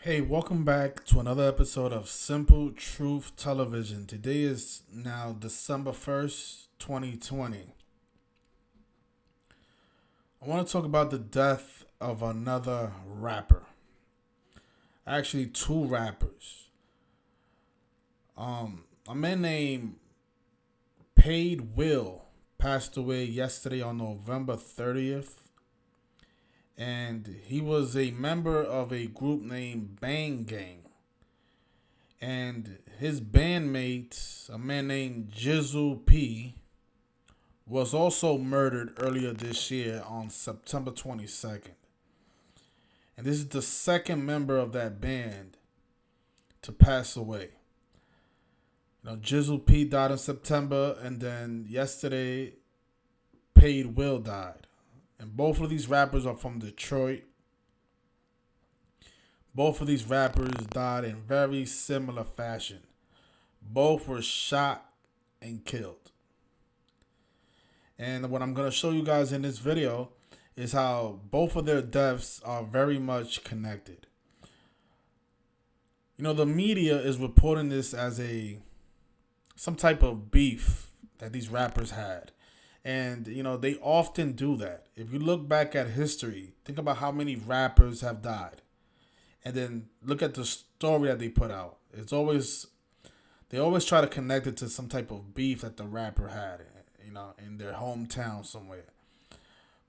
Hey, welcome back to another episode of Simple Truth Television. Today is now December 1st, 2020. I want to talk about the death of another rapper. Actually, two rappers. A man named Paid Will passed away yesterday on November 30th. And he was a member of a group named BandGang. And his bandmate, a man named Jizzle P, was also murdered earlier this year on September 22nd. And this is the second member of that band to pass away. Jizzle P died in September, and then yesterday, Paid Will died. And both of these rappers are from Detroit. Both of these rappers died in very similar fashion. Both were shot and killed. And what I'm going to show you guys in this video is how both of their deaths are very much connected. The media is reporting this as some type of beef that these rappers had. And, they often do that. If you look back at history, think about how many rappers have died. And then look at the story that they put out. They always try to connect it to some type of beef that the rapper had, in their hometown somewhere.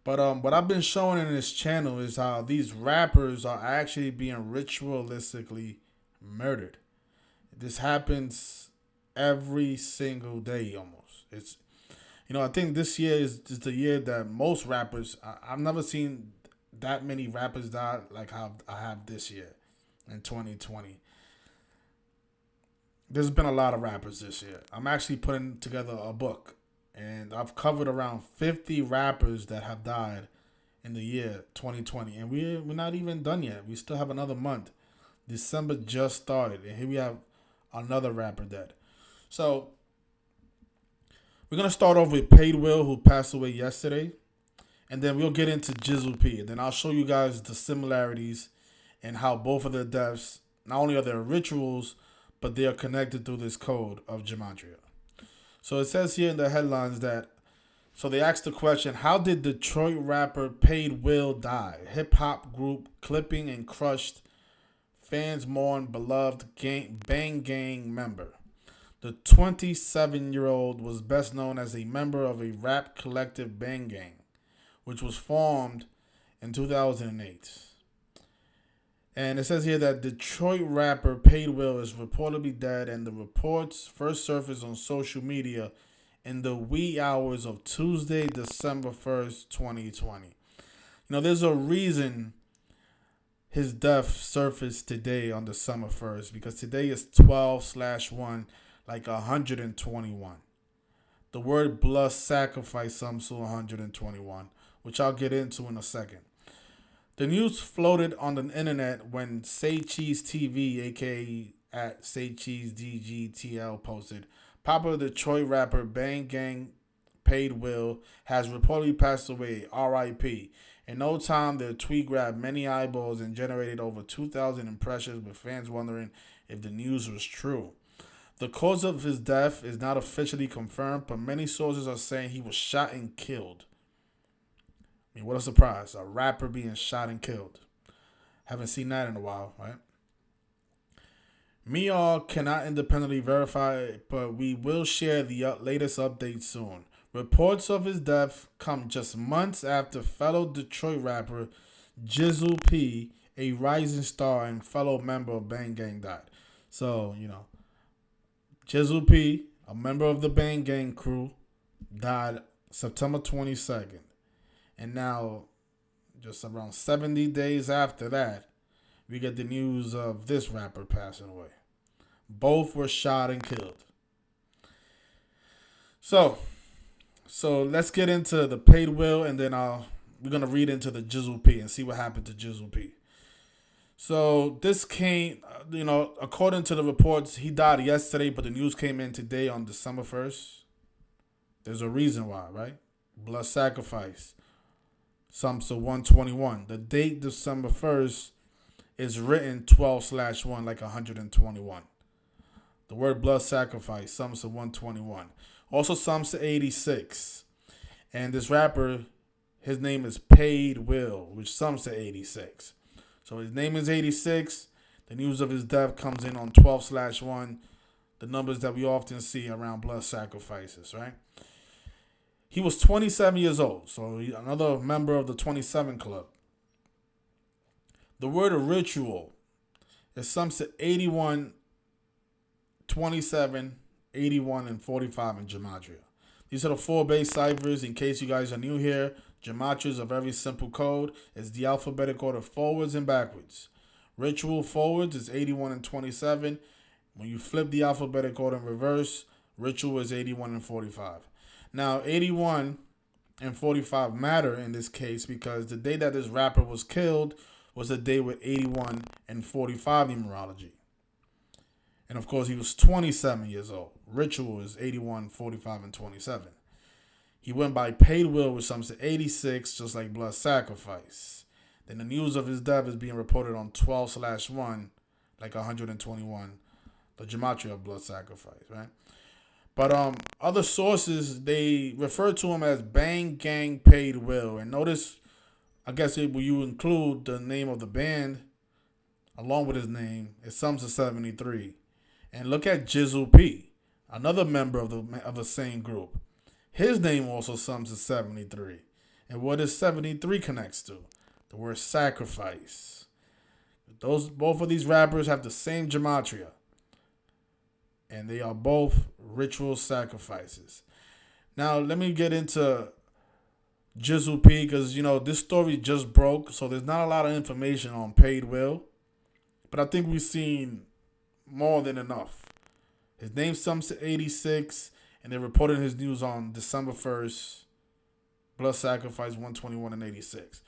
But what I've been showing in this channel is how these rappers are actually being ritualistically murdered. This happens every single day almost. I think this year is the year that most rappers, I've never seen that many rappers die like how I have this year in 2020. There's been a lot of rappers this year. I'm actually putting together a book, and I've covered around 50 rappers that have died in the year 2020. And we're not even done yet. We still have another month. December just started, and here we have another rapper dead. So we're going to start off with Paid Will, who passed away yesterday. And then we'll get into Jizzle P. And then I'll show you guys the similarities and how both of their deaths, not only are there rituals, but they are connected through this code of gematria. So it says here in the headlines so they asked the question, how did Detroit rapper Paid Will die? Hip-hop group clipping and crushed. Fans mourn beloved BandGang member. The 27-year-old was best known as a member of a rap collective BandGang, which was formed in 2008. And it says here that Detroit rapper Paid Will is reportedly dead, and the reports first surfaced on social media in the wee hours of Tuesday, December 1st, 2020. There's a reason his death surfaced today on December 1st, because today is 12/1, like 121. The word blood sacrifice sums to 121, which I'll get into in a second. The news floated on the internet when Say Cheese TV, aka at Say Cheese DGTL, posted, popular Detroit rapper BandGang Paid Will has reportedly passed away, RIP. In no time, their tweet grabbed many eyeballs and generated over 2,000 impressions, with fans wondering if the news was true. The cause of his death is not officially confirmed, but many sources are saying he was shot and killed. I mean, what a surprise. A rapper being shot and killed. Haven't seen that in a while, right? Me cannot independently verify it, but we will share the latest updates soon. Reports of his death come just months after fellow Detroit rapper Jizzle P, a rising star and fellow member of BandGang, died. So, Jizzle P, a member of the BandGang crew, died September 22nd. And now, just around 70 days after that, we get the news of this rapper passing away. Both were shot and killed. So let's get into the Paid Will, and then we're going to read into the Jizzle P and see what happened to Jizzle P. So this came, according to the reports, he died yesterday, but the news came in today on December 1st. There's a reason why, right? Blood sacrifice. Sums to 121. The date, December 1st, is written 12/1 like 121. The word blood sacrifice sums to 121. Also sums to 86. And this rapper, his name is Paid Will, which sums to 86. So his name is 86. The news of his death comes in on 12/1. The numbers that we often see around blood sacrifices, right? He was 27 years old, so another member of the 27 Club. The word ritual, it sums to 81, 27, 81, and 45 in Gematria. These are the 4 base ciphers. In case you guys are new here, Gematria is a very simple code. It's the alphabetic order forwards and backwards. Ritual forwards is 81 and 27. When you flip the alphabetic order in reverse, ritual is 81 and 45. Now, 81 and 45 matter in this case because the day that this rapper was killed was the day with 81 and 45 numerology. And of course, he was 27 years old. Ritual is 81, 45, and 27. He went by Paid Will, which sums to 86, just like blood sacrifice. Then the news of his death is being reported on 12/1, like 121, the gematria of blood sacrifice, right? But other sources, they refer to him as BandGang Paid Will. And notice, I guess when you include the name of the band along with his name, it sums to 73. And look at Jizzle P, another member of the same group. His name also sums to 73. And what does 73 connects to? The word sacrifice. Both of these rappers have the same gematria. And they are both ritual sacrifices. Now, let me get into Jizzle P because, this story just broke. So there's not a lot of information on Paid Will. But I think we've seen more than enough. His name sums to 86. And they reported his news on December 1st. Blood sacrifice 121 and 86.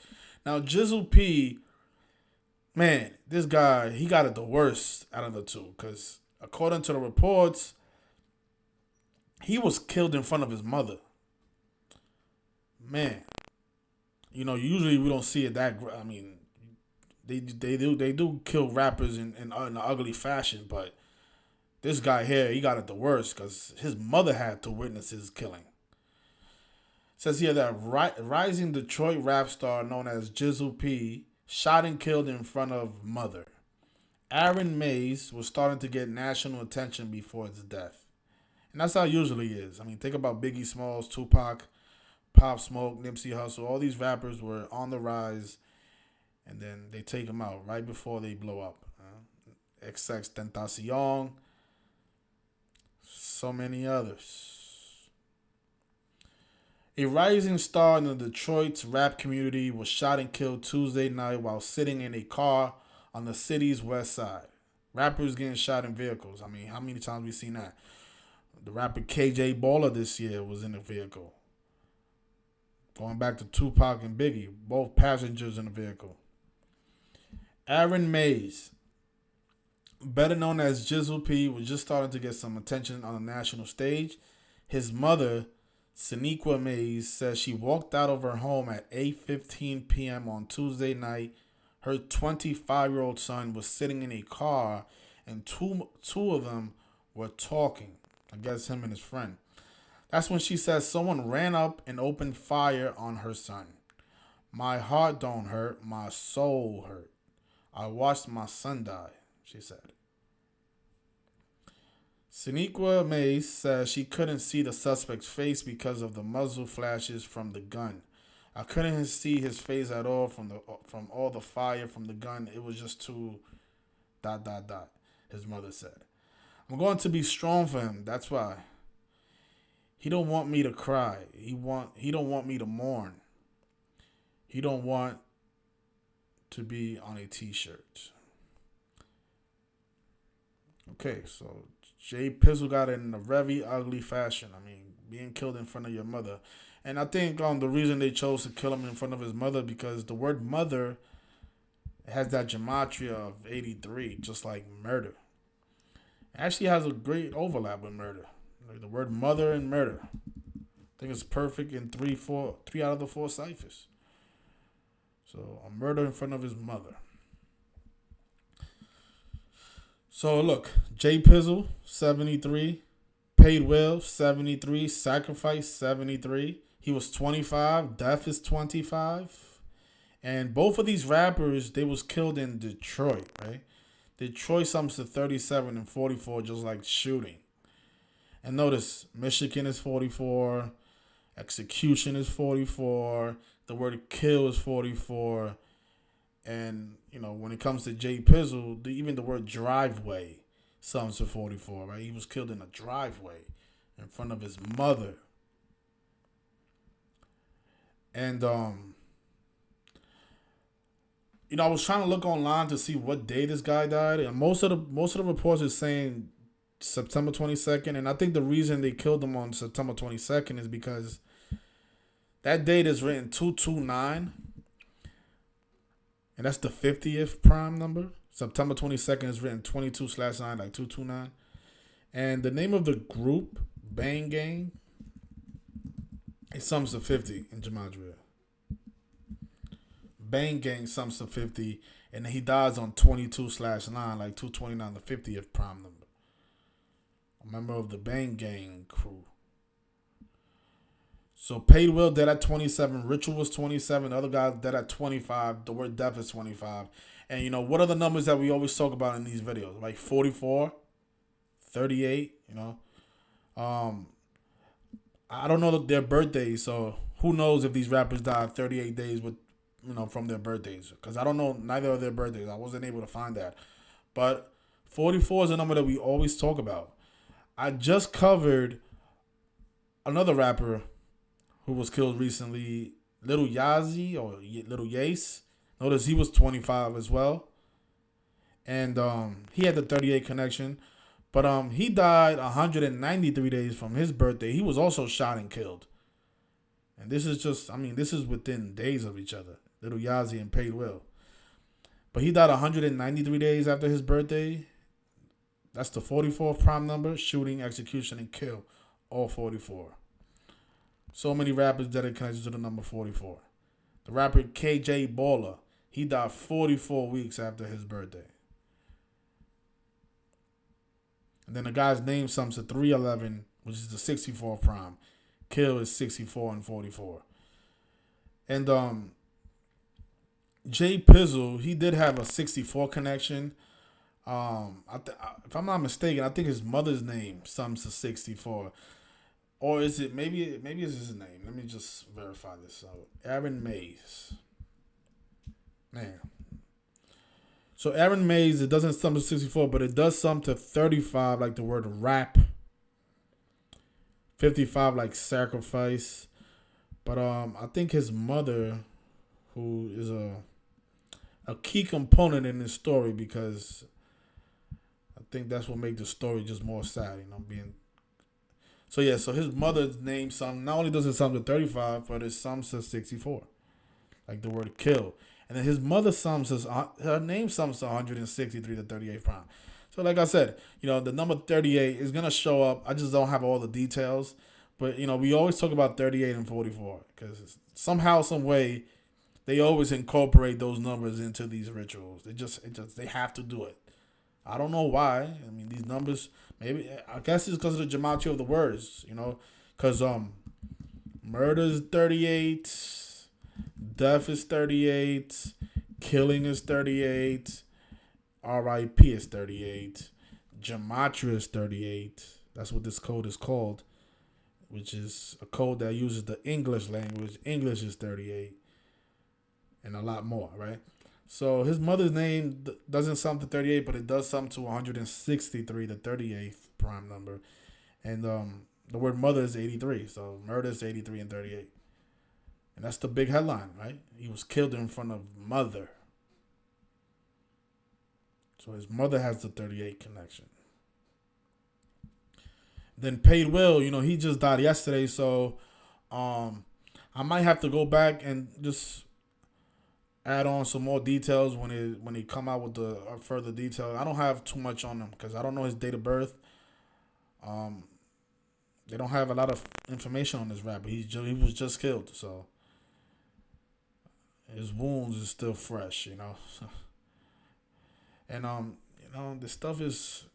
Now, Jizzle P, man, this guy, he got it the worst out of the two. Because according to the reports, he was killed in front of his mother. Man, usually we don't see it that. I mean, they do kill rappers in an ugly fashion, but this guy here, he got it the worst because his mother had to witness his killing. It says here that rising Detroit rap star known as Jizzle P shot and killed in front of mother. Aaron Mays was starting to get national attention before his death. And that's how it usually is. I mean, think about Biggie Smalls, Tupac, Pop Smoke, Nipsey Hussle. All these rappers were on the rise, and then they take them out right before they blow up. XX Tentacion, so many others. A rising star in the Detroit's rap community was shot and killed Tuesday night while sitting in a car on the city's west side. Rappers getting shot in vehicles. I mean, how many times we seen that? The rapper KJ Baller this year was in a vehicle. Going back to Tupac and Biggie, both passengers in the vehicle. Aaron Mays, better known as Jizzle P, was just starting to get some attention on the national stage. His mother, Saniqua Mays, says she walked out of her home at 8:15 p.m. on Tuesday night. Her 25-year-old son was sitting in a car, and two of them were talking. I guess him and his friend. That's when she says someone ran up and opened fire on her son. My heart don't hurt, my soul hurt. I watched my son die, she said. Saniqua Mays says she couldn't see the suspect's face because of the muzzle flashes from the gun. I couldn't see his face at all from all the fire from the gun. It was just too ... his mother said. I'm going to be strong for him. That's why. He don't want me to cry. He don't want me to mourn. He don't want to be on a t-shirt. Okay, so Jay Pizzle got it in a very ugly fashion. I mean, being killed in front of your mother. And I think the reason they chose to kill him in front of his mother because the word mother has that gematria of 83, just like murder. It actually has a great overlap with murder. Like the word mother and murder. I think it's perfect in three out of the 4 ciphers. So a murder in front of his mother. So look, J Pizzle 73, Paid Will 73, Sacrifice 73. He was 25. Def is 25. And both of these rappers, they was killed in Detroit, right? Detroit sums to 37 and 44, just like shooting. And notice, Michigan is 44, execution is 44, the word kill is 44, and when it comes to J Pizzle, even the word driveway sums to 44, right? He was killed in a driveway in front of his mother. And I was trying to look online to see what day this guy died, and most of the reports is saying September 22nd, and I think the reason they killed him on September 22nd is because that date is written 229, and that's the 50th prime number. September 22nd is written 22/9, like 229. And the name of the group, BandGang, it sums to 50 in Gematria. BandGang sums to 50, and then he dies on 22/9, like 229, the 50th prime number. A member of the BandGang crew. So Paid Will dead at 27. Ritual was 27. The other guy dead at 25. The word death is 25. And what are the numbers that we always talk about in these videos? Like 44, 38, I don't know their birthdays, so who knows if these rappers died 38 days from their birthdays. Because I don't know neither of their birthdays. I wasn't able to find that. But 44 is a number that we always talk about. I just covered another rapper who was killed recently, Little Yazi or Little Yace. Notice he was 25 as well. And he had the 38 connection. But he died 193 days from his birthday. He was also shot and killed. And this is within days of each other. Little Yazi and Paid Will. But he died 193 days after his birthday. That's the 44th prime number, shooting, execution, and kill. All 44. So many rappers dedicated to the number 44. The rapper KJ Baller, he died 44 weeks after his birthday. And then the guy's name sums to 311, which is the 64th prime. Kill is 64 and 44. And J Pizzle, he did have a 64 connection. If I'm not mistaken, I think his mother's name sums to 64. Or is it maybe it's his name? Let me just verify this out. Aaron Mays. Man. So Aaron Mays, it doesn't sum to 64, but it does sum to 35, like the word rap. 55, like sacrifice. But I think his mother, who is a key component in this story, because I think that's what makes the story just more sad, So his mother's name not only does it sum to 35, but it sums to 64. Like the word kill. And then his mother her name sums to 163, the 38th prime. So like I said, the number 38 is going to show up. I just don't have all the details. But, we always talk about 38 and 44. Because somehow, some way, they always incorporate those numbers into these rituals. They have to do it. I don't know why. These numbers, maybe, I guess it's because of the gematria of the words, because murder is 38, death is 38, killing is 38, RIP is 38, gematria is 38. That's what this code is called, which is a code that uses the English language. English is 38, and a lot more, right? So his mother's name doesn't sum to 38, but it does sum to 163, the 38th prime number. And the word mother is 83. So murder is 83 and 38. And that's the big headline, right? He was killed in front of mother. So his mother has the 38 connection. Then Paid Will, he just died yesterday. So I might have to go back and just add on some more details when he come out with the further detail. I don't have too much on him because I don't know his date of birth. They don't have a lot of information on this rapper. He was just killed, so his wounds is still fresh, And This stuff is.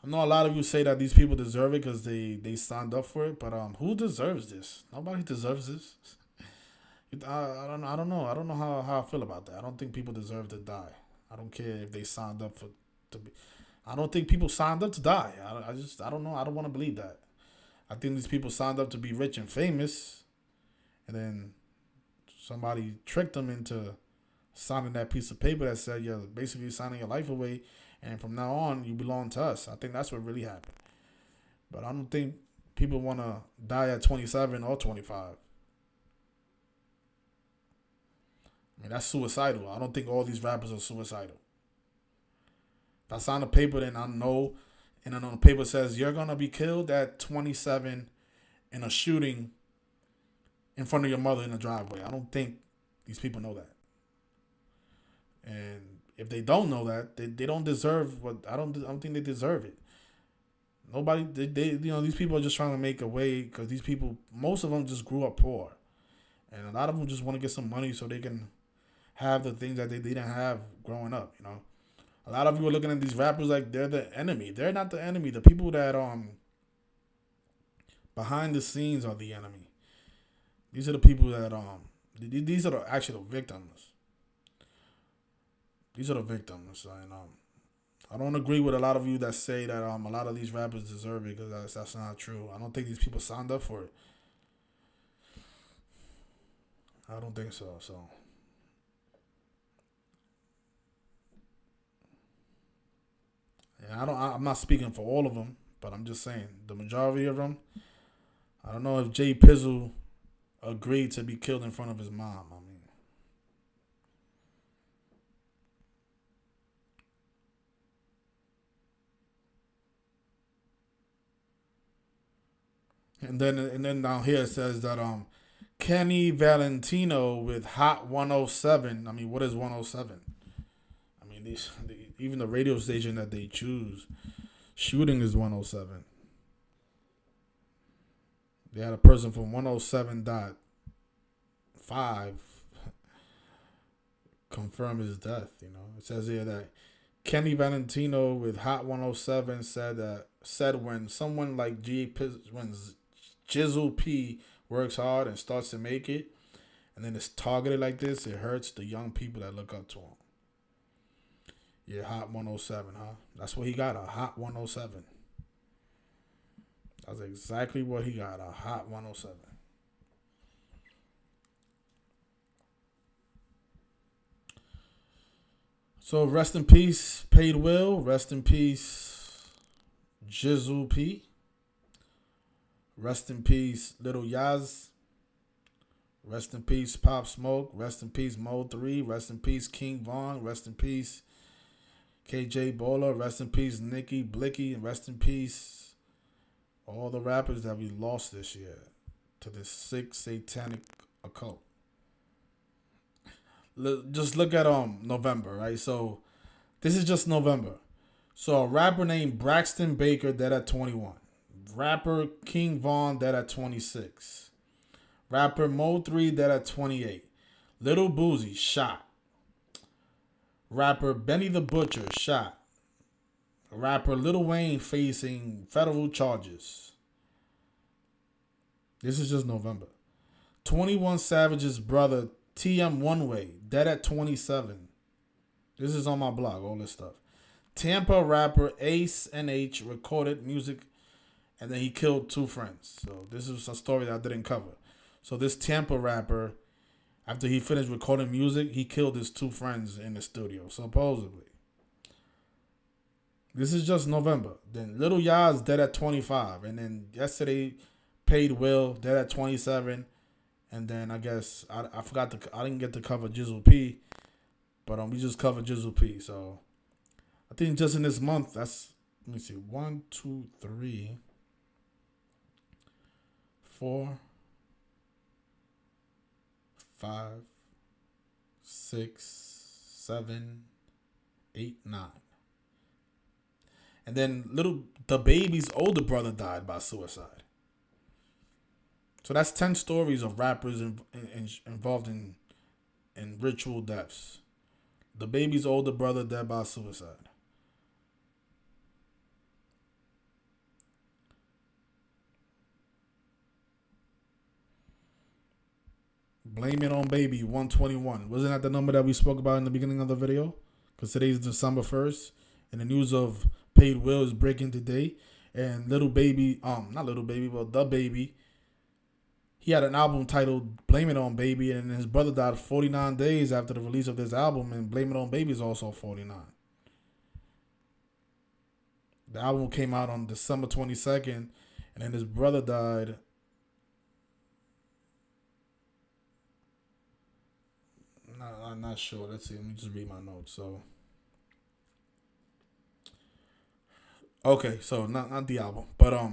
I know a lot of you say that these people deserve it because they signed up for it, but who deserves this? Nobody deserves this. I don't know. I don't know how I feel about that. I don't think people deserve to die. I don't care if they signed up for to be. I don't think people signed up to die. I don't know. I don't want to believe that. I think these people signed up to be rich and famous, and then somebody tricked them into signing that piece of paper that said you're basically signing your life away, and from now on you belong to us. I think that's what really happened. But I don't think people want to die at 27 or 25. I mean, that's suicidal. I don't think all these rappers are suicidal. If I sign a paper, then I know, and then on the paper says you're gonna be killed at 27 in a shooting in front of your mother in the driveway. I don't think these people know that. And if they don't know that, they don't deserve what I don't think they deserve it. Nobody these people are just trying to make a way because these people, most of them just grew up poor, and a lot of them just want to get some money so they can have the things that they didn't have growing up. A lot of you are looking at these rappers like they're the enemy. They're not the enemy. The people that behind the scenes are the enemy. These are the people that these are actually the victims. These are the victims, and I don't agree with a lot of you that say that a lot of these rappers deserve it because that's not true. I don't think these people signed up for it. I don't think so. So, yeah, I'm not speaking for all of them, but I'm just saying the majority of them. I don't know if Jay Pizzle agreed to be killed in front of his mom. I mean. And then down here it says that Kenny Valentino with Hot 107. I mean, what is 107? I mean, even the radio station that they choose, shooting is 107. They had a person from 107.5 confirm his death. It says here that Kenny Valentino with Hot 107 said when someone like when Jizzle P works hard and starts to make it, and then it's targeted like this, it hurts the young people that look up to him. Yeah, Hot 107, huh? That's what he got, a Hot 107. That's exactly what he got, a Hot 107. So rest in peace, Paid Will. Rest in peace, Jizzle P. Rest in peace, Little Yaz. Rest in peace, Pop Smoke. Rest in peace, Mo 3. Rest in peace, King Von. Rest in peace, KJ Bowler. Rest in peace, Nicki Blicky. And rest in peace, all the rappers that we lost this year to this sick satanic occult. Just look at November, right? So this is just November. So a rapper named Braxton Baker dead at 21. Rapper King Von dead at 26. Rapper Mo 3 dead at 28. Little Boozy shot. Rapper Benny the Butcher shot. Rapper Lil Wayne facing federal charges. This is just November. 21 Savage's brother TM One Way dead at 27. This is on my blog, all this stuff. Tampa rapper Ace NH recorded music and then he killed 2 friends. So this is a story that I didn't cover. So this Tampa rapper, after he finished recording music, he killed his 2 friends in the studio, supposedly. This is just November. Then Little Yaz dead at 25. And then yesterday, Paid Will dead at 27. And then I guess I didn't get to cover Jizzle P, but we just covered Jizzle P. So I think just in this month, let me see, 1, 2, 3, 4, 5, 6, 7, 8, 9. And then the baby's older brother died by suicide. So that's 10 stories of rappers involved in ritual deaths. The baby's older brother dead by suicide. Blame It on Baby 121. Wasn't that the number that we spoke about in the beginning of the video? Because today's December 1st. And the news of Paid Will is breaking today. And Little Baby, not Little Baby, but The Baby, he had an album titled Blame It on Baby. And his brother died 49 days after the release of this album. And Blame It on Baby is also 49. The album came out on December 22nd. And then his brother died. I'm not sure. Let's see. Let me just read my notes. So, okay. So not the album, but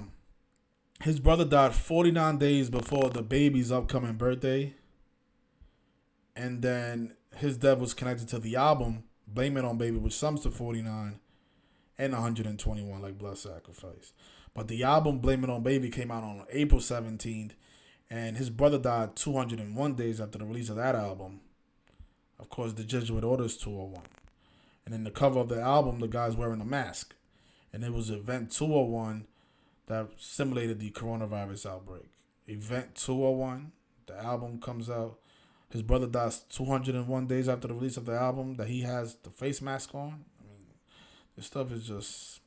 his brother died 49 days before the baby's upcoming birthday, and then his death was connected to the album Blame It on Baby, which sums to 49 and 121, like Blood Sacrifice. But the album Blame It on Baby came out on April 17th, and his brother died 201 days after the release of that album. Of course, the Jesuit Orders 201. And in the cover of the album, the guy's wearing a mask. And it was Event 201 that simulated the coronavirus outbreak. Event 201, the album comes out. His brother dies 201 days after the release of the album that he has the face mask on. I mean, this stuff is just,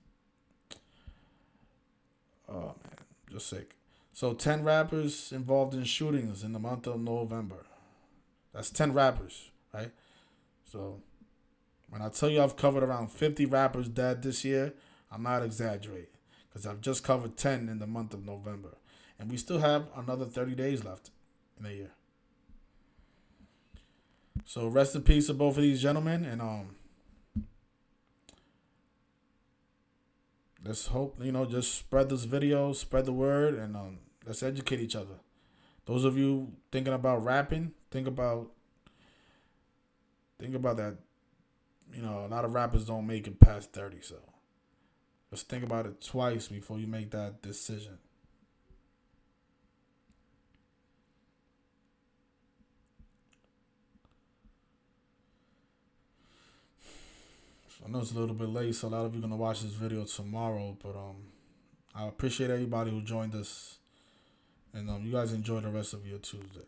oh man, just sick. So 10 rappers involved in shootings in the month of November. That's 10 rappers. Right? So, when I tell you I've covered around 50 rappers dead this year, I'm not exaggerating. Because I've just covered 10 in the month of November. And we still have another 30 days left in a year. So, rest in peace to both of these gentlemen. And let's hope, just spread this video, spread the word, and let's educate each other. Those of you thinking about rapping, think about that, a lot of rappers don't make it past 30, so just think about it twice before you make that decision. So I know it's a little bit late, so a lot of you are going to watch this video tomorrow, but I appreciate everybody who joined us, and you guys enjoy the rest of your Tuesday.